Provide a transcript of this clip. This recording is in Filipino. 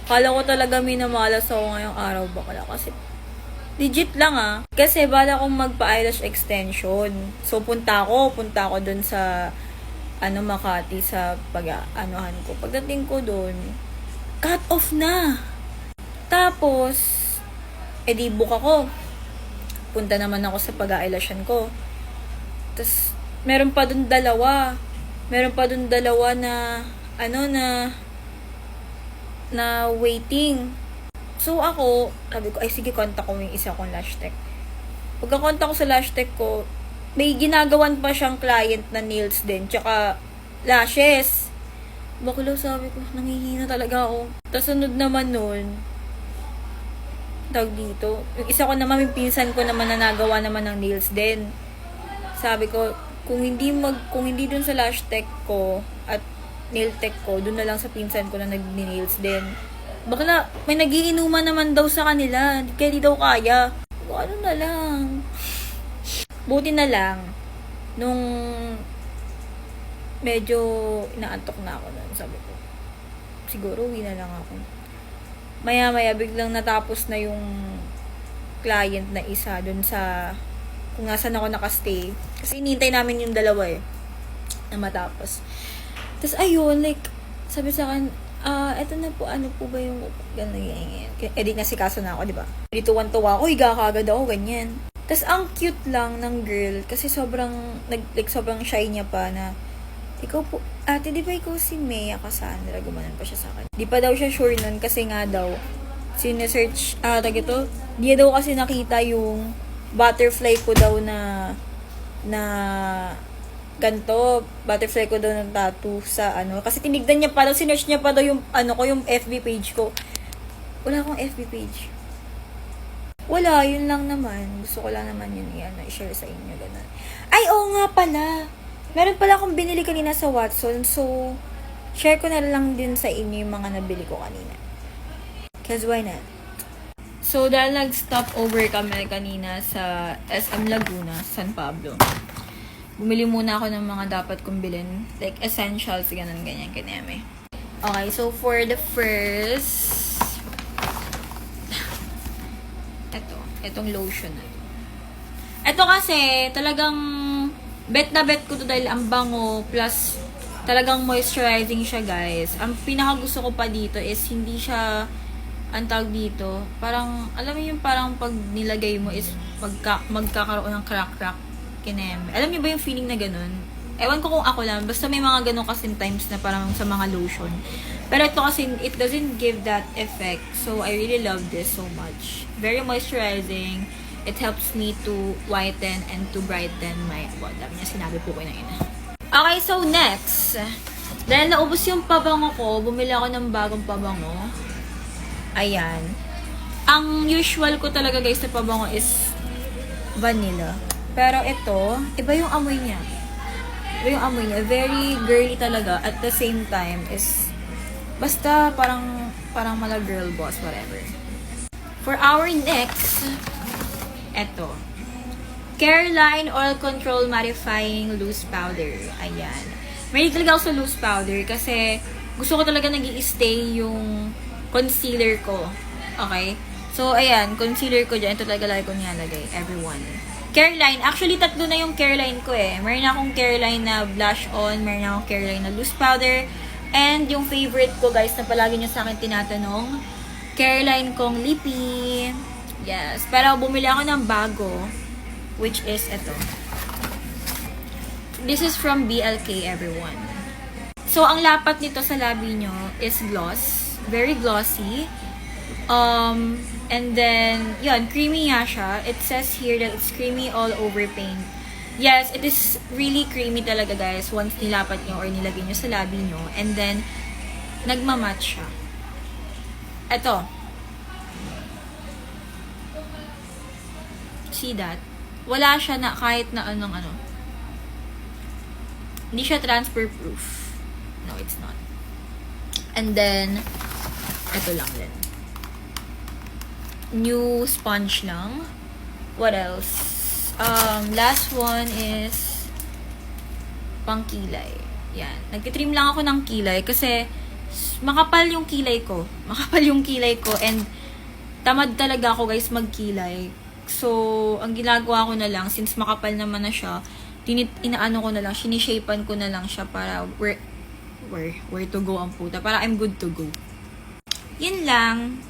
Kala ko talaga minamalas ako ngayong araw bakla kasi legit lang Kasi bala kong magpa-eyelash extension. So punta ako dun sa Makati sa pag-anuhan ko. Pagdating ko dun, cut off na. Tapos di book ako. Punta naman ako sa pag-eyelashan ko. Tapos meron pa dun dalawa na na waiting. So ako, sabi ko, ay sige, contact ko yung isa kong lash tech. Pagka-contact ko sa lash tech ko, may ginagawan pa siyang client na nails din, tsaka lashes. Bakla, sabi ko, nangihina talaga ako. Tapos sunod naman nun, tawag dito, yung isa ko naman, yung pinsan ko naman na nagawa naman ng nails din. Sabi ko, kung hindi dun sa lash tech ko at nail tech ko, dun na lang sa pinsan ko na nag-nails din. Bakla, may nagiinuman naman daw sa kanila. Kaya di daw kaya. Ano na lang. Buti na lang, nung medyo inaantok na ako nun, sabi ko, siguro uwi na lang ako. Maya-maya, biglang natapos na yung client na isa dun sa, kung nasan ako nakastay. Kasi inintay namin yung dalawa na matapos. Tapos ayun, like, sabi sa akin, eto na po, ano po ba yung ganyan. Di nasikaso na ako, di ba? Di tuwan-tuwa ako, higa kagad ako, ganyan. Tapos ang cute lang ng girl, kasi sobrang shy niya pa na, ikaw po, ate, di ba ikaw si Mea Cassandra? Gumanon pa siya sa akin. Di pa daw siya sure nun, kasi nga daw, sinesearch, di daw kasi nakita yung butterfly ko daw na ganto, butterfly ko daw ng tattoo sa kasi tinignan niya pa daw, sinearch niya pa daw yung yung FB page ko. Wala akong FB page. Wala, yun lang naman. Gusto ko lang naman yun i-share sa inyo, ganun. Ay, oo nga pala. Meron pala akong binili kanina sa Watson, so share ko na lang din sa inyo yung mga nabili ko kanina. Cause why not? So, dahil nag-stop over kami kanina sa SM Laguna, San Pablo, bumili muna ako ng mga dapat kong bilhin. Like, essentials, ganyan, kanyame. Okay, so for the first, etong lotion na ito. Ito kasi, talagang, bet na bet ko to dahil ang bango, plus, talagang moisturizing siya, guys. Ang pinaka gusto ko pa dito is, hindi siya, ang tawag dito, parang, alam mo yung parang pag nilagay mo is, magkakaroon ng crack-crack. Alam niyo ba yung feeling na ganun? Ewan ko kung ako lang. Basta may mga ganun kasi times na parang sa mga lotion. Pero ito kasi, it doesn't give that effect. So, I really love this so much. Very moisturizing. It helps me to whiten and to brighten my bottom. Yan, sinabi po ko na yun. Okay, so next. Dahil naubos yung pabango ko, bumili ako ng bagong pabango. Ayan. Ang usual ko talaga, guys, na pabango is vanilla. Pero ito, iba yung amoy niya. Very girly talaga. At the same time is, basta parang mala girl boss, whatever. For our next, ito. Careline Oil Control Mattifying Loose Powder. Ayan. May talaga ako sa loose powder kasi gusto ko talaga nag-i-stay yung concealer ko. Okay? So, ayan. Concealer ko dyan. Ito talaga lagi ko nilalagay. Everyone. Careline. Actually, tatlo na yung Careline ko Meron akong Careline na blush on, meron akong Careline na loose powder, and yung favorite ko, guys, na palagi nyo sa akin tinatanong, Careline kong lippy. Yes. Pero bumili ako ng bago, which is ito. This is from BLK, everyone. So, ang lapat nito sa labi nyo is gloss. Very glossy. And then, yun, creamy nga siya. It says here that it's creamy all over paint. Yes, it is really creamy talaga, guys, once nilapat nyo or nilagay nyo sa labi nyo. And then, nagmamatch siya. Ito. See that? Wala siya na kahit na anong ano. Hindi siya transfer proof. No, it's not. And then, ito lang din. New sponge lang. What else? Last one is pang kilay. Yan. Nagtitrim lang ako ng kilay kasi makapal yung kilay ko. Makapal yung kilay ko and tamad talaga ako guys magkilay. So, ang ginagawa ko na lang, since makapal naman na siya, inaano ko na lang, sinishapean ko na lang siya para where to go ang puta. Para I'm good to go. Yun lang.